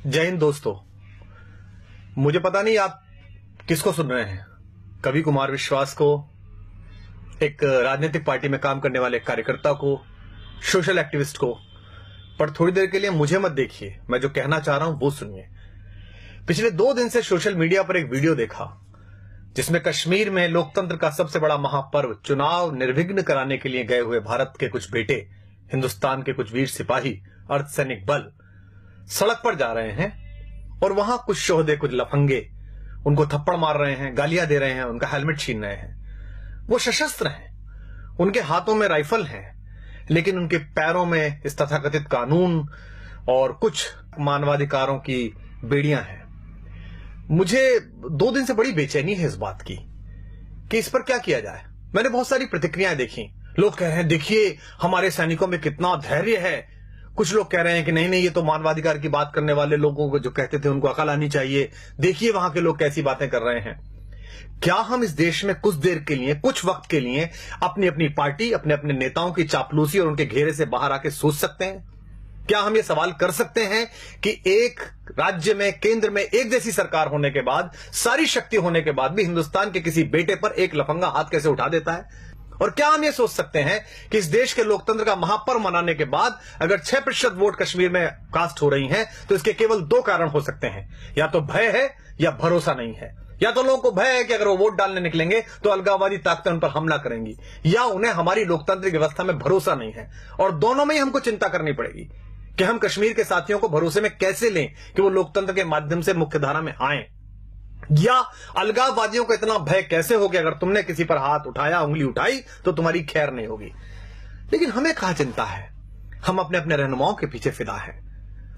जय हिंद दोस्तों। मुझे पता नहीं आप किसको सुन रहे हैं, कवि कुमार विश्वास को, एक राजनीतिक पार्टी में काम करने वाले कार्यकर्ता को, सोशल एक्टिविस्ट को, पर थोड़ी देर के लिए मुझे मत देखिए, मैं जो कहना चाह रहा हूं वो सुनिए। पिछले 2 दिन से सोशल मीडिया पर एक वीडियो देखा जिसमें कश्मीर में लोकतंत्र का सबसे बड़ा महापर्व चुनाव निर्विघ्न कराने के लिए गए हुए भारत के कुछ बेटे, हिंदुस्तान के कुछ वीर सिपाही, अर्धसैनिक बल सड़क पर जा रहे हैं और वहां कुछ शोहदे, कुछ लफंगे उनको थप्पड़ मार रहे हैं, गालियां दे रहे हैं, उनका हेलमेट छीन रहे हैं। वो सशस्त्र हैं, उनके हाथों में राइफल है, लेकिन उनके पैरों में इस तथाकथित कानून और कुछ मानवाधिकारों की बेड़ियां हैं। मुझे 2 दिन से बड़ी बेचैनी है इस बात की कि इस पर क्या किया जाए। मैंने बहुत सारी प्रतिक्रियाएं देखी। लोग कह रहे हैं देखिए हमारे सैनिकों में कितना धैर्य है। कुछ लोग कह रहे हैं कि नहीं नहीं, ये तो मानवाधिकार की बात करने वाले लोगों को जो कहते थे उनको अकल आनी चाहिए, देखिए वहां के लोग कैसी बातें कर रहे हैं। क्या हम इस देश में कुछ देर के लिए, कुछ वक्त के लिए अपनी अपनी पार्टी, अपने अपने नेताओं की चापलूसी और उनके घेरे से बाहर आके सोच सकते हैं? क्या हम ये सवाल कर सकते हैं कि एक राज्य में, केंद्र में एक जैसी सरकार होने के बाद, सारी शक्ति होने के बाद भी हिंदुस्तान के किसी बेटे पर एक लफंगा हाथ कैसे उठा देता है? और क्या हम ये सोच सकते हैं कि इस देश के लोकतंत्र का महापर्व मनाने के बाद अगर 6% वोट कश्मीर में कास्ट हो रही हैं, तो इसके केवल 2 कारण हो सकते हैं, या तो भय है या भरोसा नहीं है। या तो लोगों को भय है कि अगर वो वोट डालने निकलेंगे तो अलगाववादी ताकतें उन पर हमला करेंगी, या उन्हें हमारी लोकतांत्रिक व्यवस्था में भरोसा नहीं है। और दोनों में ही हमको चिंता करनी पड़ेगी कि हम कश्मीर के साथियों को भरोसे में कैसे लें कि वो लोकतंत्र के माध्यम से मुख्यधारा में आए, या अलगाववादियों को इतना भय कैसे हो कि अगर तुमने किसी पर हाथ उठाया, उंगली उठाई तो तुम्हारी खैर नहीं होगी। लेकिन हमें कहां चिंता है, हम अपने अपने रहनुमाओं के पीछे फिदा हैं।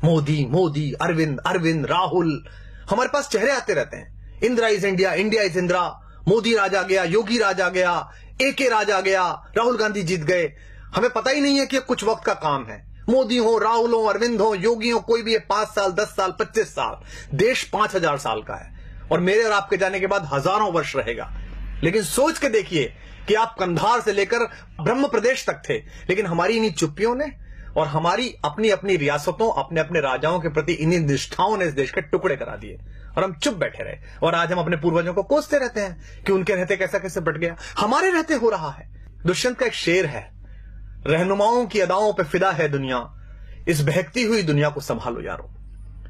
मोदी मोदी, अरविंद अरविंद, राहुल, हमारे पास चेहरे आते रहते हैं। Indira is India, India is Indira, Modi राज आ गया, योगी राज आ गया, AK राज आ गया, राहुल गांधी जीत गए। हमें पता ही नहीं है कि कुछ वक्त का काम है। मोदी हो, राहुल हो, अरविंद हो, योगी हो, कोई भी है, 5 साल, 10 साल, 25 साल, देश 5000 साल का है और मेरे और आपके जाने के बाद हजारों वर्ष रहेगा। लेकिन सोच के देखिए कि आप कंधार से लेकर ब्रह्म प्रदेश तक थे, लेकिन हमारी इन्हीं चुप्पियों ने और हमारी अपनी अपनी रियासतों, अपने अपने राजाओं के प्रति इन्हीं निष्ठाओं ने इस देश के टुकड़े करा दिए और हम चुप बैठे रहे। और आज हम अपने पूर्वजों को कोसते रहते हैं कि उनके रहते कैसा कैसे बट गया, हमारे रहते हो रहा है। दुष्यंत का एक शेर है, रहनुमाओं की अदाओं पे फिदा है दुनिया, इस बहकती हुई दुनिया को संभालो यारो।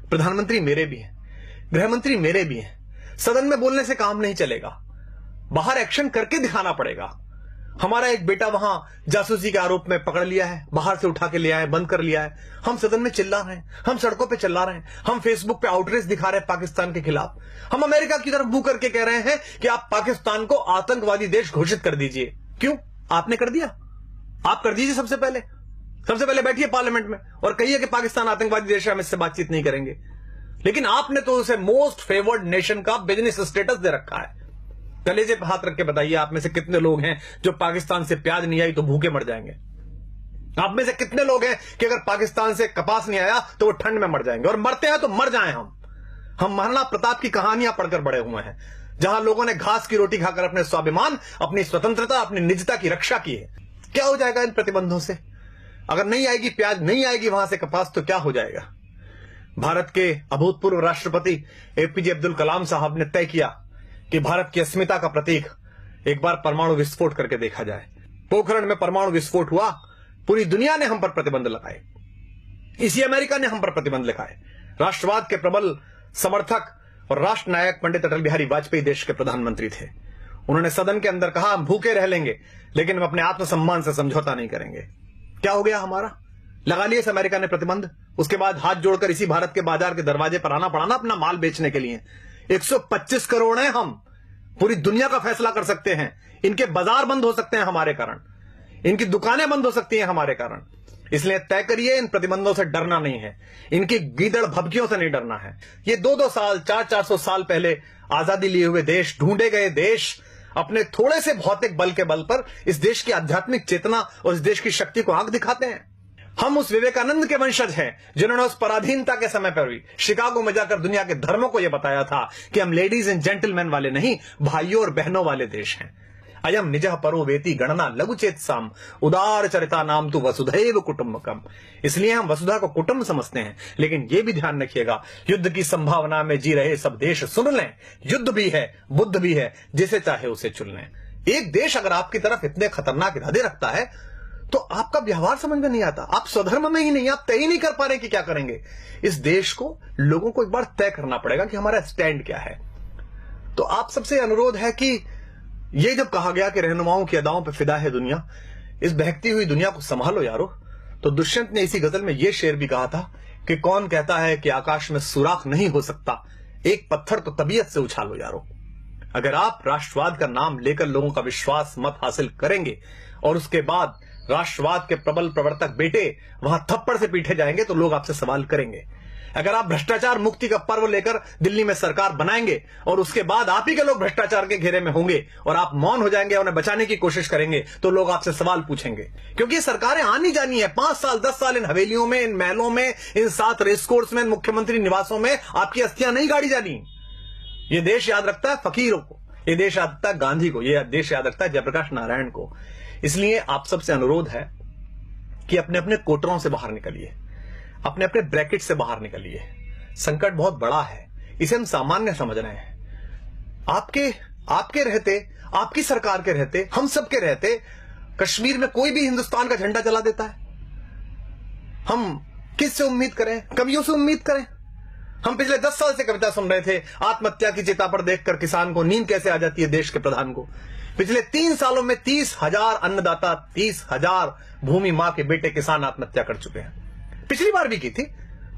प्रधानमंत्री मेरे भी हैं, गृहमंत्री मेरे भी हैं। सदन में बोलने से काम नहीं चलेगा, बाहर एक्शन करके दिखाना पड़ेगा। हमारा एक बेटा वहां जासूसी के आरोप में पकड़ लिया है, बाहर से उठा के ले आए, बंद कर लिया है। हम सदन में चिल्ला रहे हैं, हम सड़कों पे चिल्ला रहे हैं, हम फेसबुक पे आउटरीच दिखा रहे हैं पाकिस्तान के खिलाफ। हम अमेरिका की तरफ मुंह करके कह रहे हैं कि आप पाकिस्तान को आतंकवादी देश घोषित कर दीजिए। क्यों? आपने कर दिया, आप कर दीजिए। सबसे पहले बैठिए पार्लियामेंट में और कहिए कि पाकिस्तान आतंकवादी देश है, हम इससे बातचीत नहीं करेंगे। लेकिन आपने तो उसे मोस्ट फेवर्ड नेशन का बिजनेस स्टेटस दे रखा है। कलेजे पे हाथ रख के बताइए, आप में से कितने लोग हैं जो पाकिस्तान से प्याज नहीं आई तो भूखे मर जाएंगे? आप में से कितने लोग हैं कि अगर पाकिस्तान से कपास नहीं आया तो वो ठंड में मर जाएंगे? और मरते हैं तो मर जाएं हम महाराणा प्रताप की कहानियां पढ़कर बड़े हुए हैं, जहां लोगों ने घास की रोटी खाकर अपने स्वाभिमान, अपनी स्वतंत्रता, अपनी निजता की रक्षा की है। क्या हो जाएगा इन प्रतिबंधों से? अगर नहीं आएगी प्याज, नहीं आएगी वहां से कपास, तो क्या हो जाएगा? भारत के अभूतपूर्व राष्ट्रपति APJ अब्दुल कलाम साहब ने तय किया कि भारत की अस्मिता का प्रतीक एक बार परमाणु विस्फोट करके देखा जाए। पोखरण में परमाणु विस्फोट हुआ, पूरी दुनिया ने हम पर प्रतिबंध लगाए, इसी अमेरिका ने हम पर प्रतिबंध लगाए। राष्ट्रवाद के प्रबल समर्थक और राष्ट्र नायक पंडित अटल बिहारी वाजपेयी देश के प्रधानमंत्री थे। उन्होंने सदन के अंदर कहा, हम भूखे रह लेंगे लेकिन हम अपने आत्मसम्मान से समझौता नहीं करेंगे। क्या हो गया हमारा? लगा लिए इस अमेरिका ने प्रतिबंध। उसके बाद हाथ जोड़कर इसी भारत के बाजार के दरवाजे पर आना पड़ा ना अपना माल बेचने के लिए। 125 करोड़ हैं हम, पूरी दुनिया का फैसला कर सकते हैं। इनके बाजार बंद हो सकते हैं हमारे कारण, इनकी दुकानें बंद हो सकती हैं हमारे कारण। इसलिए तय करिए, इन प्रतिबंधों से डरना नहीं है, इनकी गीदड़ भभकियों से नहीं डरना है। ये 200 साल, 400 साल पहले आजादी लिए हुए देश, ढूंढे गए देश, अपने थोड़े से भौतिक बल के बल पर इस देश की आध्यात्मिक चेतना और इस देश की शक्ति को आंख दिखाते हैं। हम उस विवेकानंद के वंशज हैं जिन्होंने उस पराधीनता के समय पर भी शिकागो में जाकर दुनिया के धर्मों को यह बताया था कि हम लेडीज एंड जेंटलमैन वाले नहीं, भाइयों और बहनों वाले देश हैं। अयम निजः परो वेति गणना लघु चेत साम उदार चरिता नाम तु वसुधैव कुटुंबकम। इसलिए हम वसुधा को कुटुंब समझते हैं। लेकिन ये भी ध्यान रखिएगा, युद्ध की संभावना में जी रहे सब देश सुन लें, युद्ध भी है, बुद्ध भी है, जिसे चाहे उसे चुन लें। एक देश अगर आपकी तरफ इतने खतरनाक इरादे रखता है तो आपका व्यवहार समझ में नहीं आता, आप स्वधर्म में ही नहीं, आप तय ही नहीं कर पा रहे कि क्या करेंगे। इस देश को, लोगों को एक बार तय करना पड़ेगा कि हमारा स्टैंड क्या है। तो आप सबसे अनुरोध है कि ये जब कहा गया कि रहनुमाओं की अदाओं पे फिदा है दुनिया, इस बहकती हुई दुनिया को संभालो यारो, तो दुष्यंत ने इसी गजल में यह शेर भी कहा था कि कौन कहता है कि आकाश में सुराख नहीं हो सकता, एक पत्थर तो तबीयत से उछालो यारो। अगर आप राष्ट्रवाद का नाम लेकर लोगों का विश्वास मत हासिल करेंगे और उसके बाद राष्ट्रवाद के प्रबल प्रवर्तक बेटे वहां थप्पड़ से पीटे जाएंगे तो लोग आपसे सवाल करेंगे। अगर आप भ्रष्टाचार मुक्ति का पर्व लेकर दिल्ली में सरकार बनाएंगे और उसके बाद आप ही के लोग भ्रष्टाचार के घेरे में होंगे और आप मौन हो जाएंगे, उन्हें बचाने की कोशिश करेंगे, तो लोग आपसे सवाल पूछेंगे। क्योंकि ये सरकारें आनी जानी है, 5 साल 10 साल इन हवेलियों में, इन महलों में, इन 7 रेसकोर्स में, इन मुख्यमंत्री निवासों में आपकी अस्थियां नहीं गाड़ी जानी। ये देश याद रखता है फकीरों को, ये देश याद रखता है गांधी को, ये देश याद रखता है जयप्रकाश नारायण को। इसलिए आप सबसे अनुरोध है कि अपने अपने कोटरों से बाहर निकलिए, अपने अपने ब्रैकेट से बाहर निकलिए। संकट बहुत बड़ा है, इसे हम सामान्य समझ रहे हैं। आपके रहते, आपकी सरकार के रहते, हम सब के रहते कश्मीर में कोई भी हिंदुस्तान का झंडा जला देता है। हम किससे उम्मीद करें? कवियों से उम्मीद करें? हम पिछले 10 साल से कविता सुन रहे थे, आत्महत्या की चिता पर देखकर किसान को नींद कैसे आ जाती है देश के प्रधान को। पिछले 3 सालों में 30,000 अन्नदाता, 30,000 भूमि मां के बेटे किसान आत्महत्या कर चुके हैं। पिछली बार भी की थी,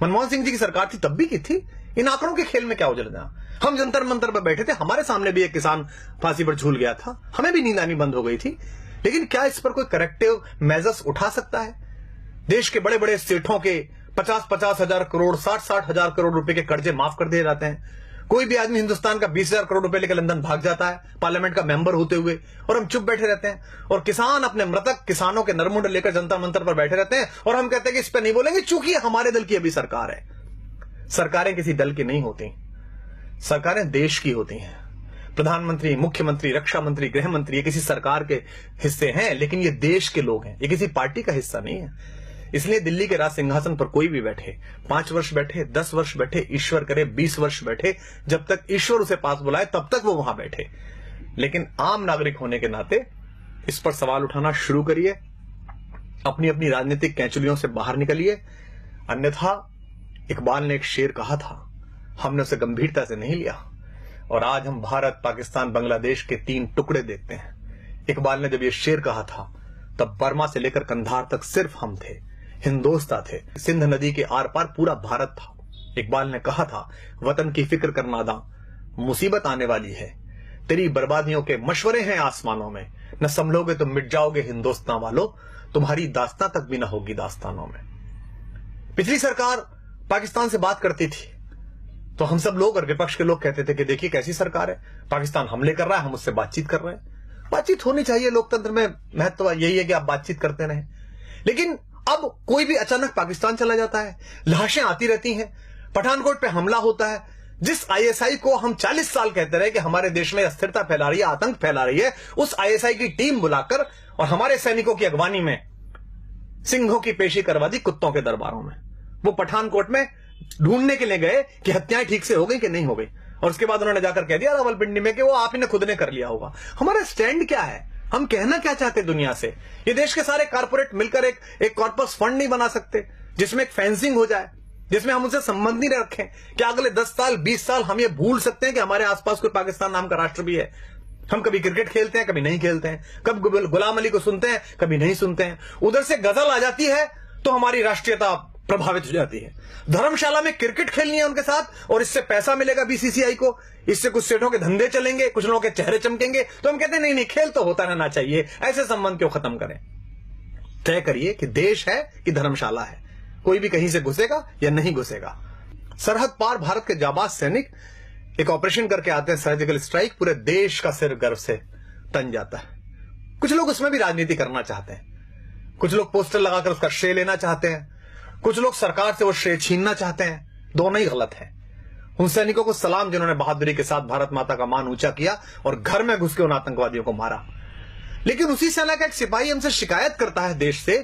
मनमोहन सिंह जी की सरकार थी तब भी की थी। इन आंकड़ों के खेल में क्या उलझना? हम जंतर मंतर पर बैठे थे, हमारे सामने भी एक किसान फांसी पर झूल गया था, हमें भी नींद आनी बंद हो गई थी। लेकिन क्या इस पर कोई करेक्टिव मेजर्स उठा सकता है? देश के बड़े बड़े सेठों के 50-50 हजार करोड़, 60-60 हजार करोड़ रुपए के कर्जे माफ कर दिए जाते हैं। कोई भी आदमी हिंदुस्तान का 20,000 करोड़ रुपए लेकर लंदन भाग जाता है पार्लियामेंट का मेंबर होते हुए, और हम चुप बैठे रहते हैं। और किसान अपने मृतक किसानों के नरमुंड लेकर जनता मंत्र पर बैठे रहते हैं और हम कहते हैं कि इस पर नहीं बोलेंगे चूंकि हमारे दल की अभी सरकार है। सरकारें किसी दल की नहीं होती, सरकारें देश की होती हैं। प्रधानमंत्री, मुख्यमंत्री, रक्षा मंत्री, गृह मंत्री ये किसी सरकार के हिस्से हैं, लेकिन ये देश के लोग हैं, ये किसी पार्टी का हिस्सा नहीं है। इसलिए दिल्ली के राज सिंहासन पर कोई भी बैठे, 5 वर्ष बैठे, 10 वर्ष बैठे, ईश्वर करे 20 वर्ष बैठे, जब तक ईश्वर उसे पास बुलाए तब तक वो वहां बैठे। लेकिन आम नागरिक होने के नाते इस पर सवाल उठाना शुरू करिए, अपनी अपनी राजनीतिक कैंचुलियों से बाहर निकलिए। अन्यथा इकबाल ने एक शेर कहा था, हमने उसे गंभीरता से नहीं लिया और आज हम भारत, पाकिस्तान, बांग्लादेश के 3 टुकड़े देखते हैं। इकबाल ने जब यह शेर कहा था तब बर्मा से लेकर कंधार तक सिर्फ हम थे, हिंदोस्तां थे, सिंध नदी के आर पार पूरा भारत था। इकबाल ने कहा था, वतन की फिक्र कर नादा, मुसीबत आने वाली है, तेरी बर्बादियों के मशवरे हैं आसमानों में, न संभलोगे तो मिट जाओगे हिंदुस्तान वालों, तुम्हारी दास्तां तक भी न होगी दास्तानों में। पिछली सरकार पाकिस्तान से बात करती थी तो हम सब लोग और विपक्ष के लोग कहते थे कि देखिए कैसी सरकार है, पाकिस्तान हमले कर रहा है, हम उससे बातचीत कर रहे हैं। बातचीत होनी चाहिए, लोकतंत्र में महत्व यही है कि आप बातचीत करते रहें। लेकिन अब कोई भी अचानक पाकिस्तान चला जाता है, लाशें आती रहती हैं, पठानकोट पे हमला होता है। जिस आईएसआई को हम 40 साल कहते रहे कि हमारे देश में अस्थिरता फैला रही है, आतंक फैला रही है, उस आईएसआई की टीम बुलाकर और हमारे सैनिकों की अगवानी में सिंहों की पेशी करवा दी कुत्तों के दरबारों में। वो पठानकोट में ढूंढने के लिए गए कि हत्याएं ठीक से हो गई कि नहीं हो गई, और उसके बाद उन्होंने जाकर कह दिया रावलपिंडी में कि वो आप ही ने खुद ने कर लिया होगा। हमारा स्टैंड क्या है? हम कहना क्या चाहते दुनिया से? ये देश के सारे कारपोरेट मिलकर एक कॉर्पस फंड नहीं बना सकते जिसमें एक फेंसिंग हो जाए, जिसमें हम उनसे संबंध नहीं रखें? क्या अगले 10 साल 20 साल हम ये भूल सकते हैं कि हमारे आसपास कोई पाकिस्तान नाम का राष्ट्र भी है? हम कभी क्रिकेट खेलते हैं, कभी नहीं खेलते हैं, कब गुलाम अली को सुनते हैं, कभी नहीं सुनते हैं। उधर से गजल आ जाती है तो हमारी राष्ट्रीयता प्रभावित हो जाती है। धर्मशाला में क्रिकेट खेलनी है उनके साथ और इससे पैसा मिलेगा बीसीसीआई को, इससे कुछ सेठों के धंधे चलेंगे, कुछ लोगों के चेहरे चमकेंगे, तो हम कहते हैं नहीं नहीं, खेल तो होता रहना चाहिए, ऐसे संबंध क्यों खत्म करें? तय करिए कि देश है कि धर्मशाला है, कोई भी कहीं से घुसेगा या नहीं घुसेगा। सरहद पार भारत के जाबाज सैनिक एक ऑपरेशन करके आते हैं, सर्जिकल स्ट्राइक, पूरे देश का सिर गर्व से तन जाता है। कुछ लोग उसमें भी राजनीति करना चाहते हैं, कुछ लोग पोस्टर लगाकर उसका श्रेय लेना चाहते हैं, कुछ लोग सरकार से वो श्रेय छीनना चाहते हैं। दोनों ही गलत है। उन सैनिकों को सलाम जिन्होंने बहादुरी के साथ भारत माता का मान ऊंचा किया और घर में घुस के उन आतंकवादियों को मारा। लेकिन उसी सेना का एक सिपाही हमसे शिकायत करता है देश से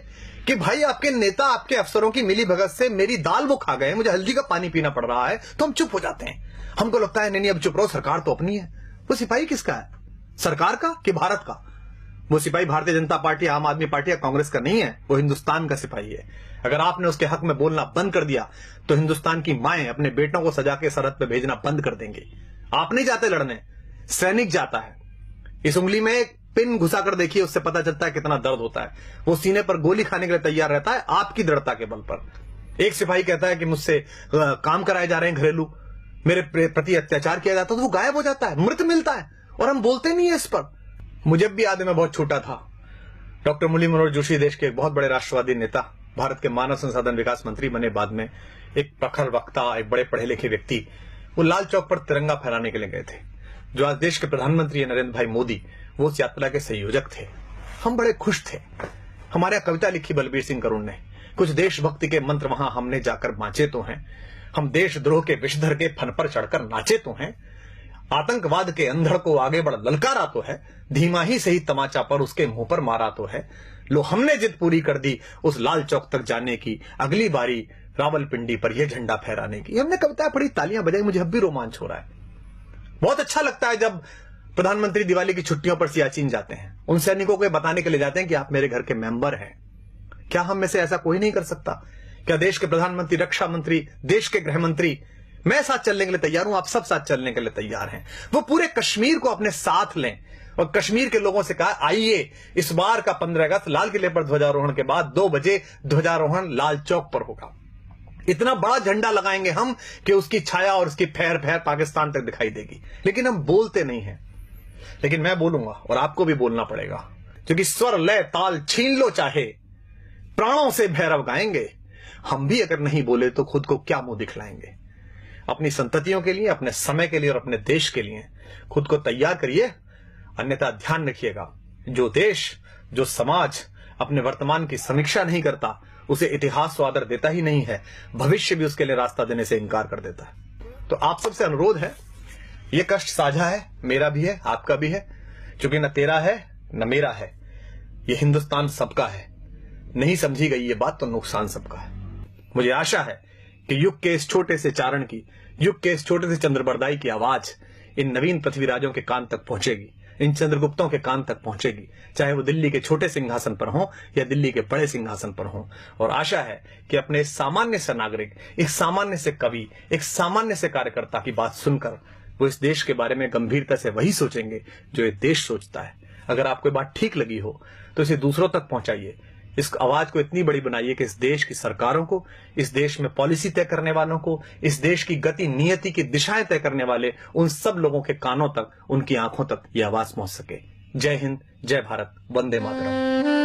कि भाई आपके नेता आपके अफसरों की मिली भगत से मेरी दाल वो खा गए, मुझे हल्दी का पानी पीना पड़ रहा है, तो हम चुप हो जाते हैं। हमको लगता है नहीं अब चुप रहो, सरकार तो अपनी है। वो सिपाही किसका है, सरकार का कि भारत का? वो सिपाही भारतीय जनता पार्टी, आम आदमी पार्टी या कांग्रेस का नहीं है, वो हिंदुस्तान का सिपाही है। अगर आपने उसके हक में बोलना बंद कर दिया तो हिंदुस्तान की माएं अपने बेटों को सजा के सरहद पे भेजना बंद कर देंगी। आप नहीं जाते लड़ने, सैनिक जाता है। इस उंगली में एक पिन घुसा कर देखिए, उससे पता चलता है कितना दर्द होता है। वो सीने पर गोली खाने के लिए तैयार रहता है आपकी दृढ़ता के बल पर। एक सिपाही कहता है कि मुझसे काम कराए जा रहे हैं घरेलू, मेरे प्रति अत्याचार किया जाता है, तो वो गायब हो जाता है, मृत मिलता है, और हम बोलते नहीं है इस पर। मुझे भी याद है, मैं बहुत छोटा था, डॉक्टर मुरली मनोहर जोशी देश के एक बहुत बड़े राष्ट्रवादी नेता, भारत के मानव संसाधन विकास मंत्री बने बाद में, एक प्रखर वक्ता, एक बड़े पढ़े लिखे व्यक्ति, वो लाल चौक पर तिरंगा फहराने के लिए गए थे। जो आज देश के प्रधानमंत्री है नरेंद्र भाई मोदी, वो उस यात्रा के संयोजक थे। हम बड़े खुश थे। हमारे यहाँ कविता लिखी बलबीर सिंह करुण ने, कुछ देशभक्ति के मंत्र वहां हमने जाकर बांचे तो हैं, हम देशद्रोह के विषधर के फन पर चढ़कर नाचे तो हैं, आतंकवाद के अंधड़ को आगे बढ़ ललकारा तो है, धीमा ही सही तमाचा पर उसके मुंह पर मारा तो है, लो हमने जिद पूरी कर दी उस लाल चौक तक जाने की, अगली बारी रावलपिंडी पर यह झंडा फहराने की। हमने कविता पढ़ी, तालियां बजाई, मुझे अब भी रोमांच हो रहा है। बहुत अच्छा लगता है जब प्रधानमंत्री दिवाली की छुट्टियों पर सियाचिन जाते हैं, उन सैनिकों को बताने के लिए जाते हैं कि आप मेरे घर के मेंबर हैं। क्या हम में से ऐसा कोई नहीं कर सकता? क्या देश के प्रधानमंत्री, रक्षा मंत्री, देश के गृह मंत्री, मैं साथ चलने के लिए तैयार हूं, आप सब साथ चलने के लिए तैयार हैं। वो पूरे कश्मीर को अपने साथ लें और कश्मीर के लोगों से कहा आइए इस बार का 15 अगस्त लाल किले पर ध्वजारोहण के बाद 2 बजे ध्वजारोहण लाल चौक पर होगा। इतना बड़ा झंडा लगाएंगे हम कि उसकी छाया और उसकी फैर फैर पाकिस्तान तक दिखाई देगी। लेकिन हम बोलते नहीं हैं। लेकिन मैं बोलूंगा और आपको भी बोलना पड़ेगा, क्योंकि स्वर लय ताल छीन लो चाहे, प्राणों से भैरव गाएंगे। हम भी अगर नहीं बोले तो खुद को क्या मुंह दिखलाएंगे? अपनी संततियों के लिए, अपने समय के लिए और अपने देश के लिए खुद को तैयार करिए। अन्यथा ध्यान रखिएगा, जो देश, जो समाज अपने वर्तमान की समीक्षा नहीं करता, उसे इतिहास तो आदर देता ही नहीं है, भविष्य भी उसके लिए रास्ता देने से इनकार कर देता है। तो आप सबसे अनुरोध है, यह कष्ट साझा है, मेरा भी है, आपका भी है, क्योंकि न तेरा है न मेरा है, यह हिंदुस्तान सबका है। नहीं समझी गई ये बात तो नुकसान सबका है। मुझे आशा है कि युग के इस छोटे से चारण की, युग के इस छोटे से चंद्रबरदाई की आवाज इन नवीन पृथ्वीराजों के कान तक पहुंचेगी, इन चंद्रगुप्तों के कान तक पहुंचेगी, चाहे वो दिल्ली के छोटे सिंहासन पर हों या दिल्ली के बड़े सिंहासन पर हों। और आशा है कि अपने सामान्य से नागरिक, एक सामान्य से कवि, एक सामान्य से कार्यकर्ता की बात सुनकर वो इस देश के बारे में गंभीरता से वही सोचेंगे जो ये देश सोचता है। अगर आपको ये बात ठीक लगी हो तो इसे दूसरों तक पहुंचाइए। इस आवाज को इतनी बड़ी बनाइए कि इस देश की सरकारों को, इस देश में पॉलिसी तय करने वालों को, इस देश की गति नियति की दिशाएं तय करने वाले उन सब लोगों के कानों तक, उनकी आंखों तक यह आवाज पहुंच सके। जय हिंद, जय भारत, वंदे मातरम।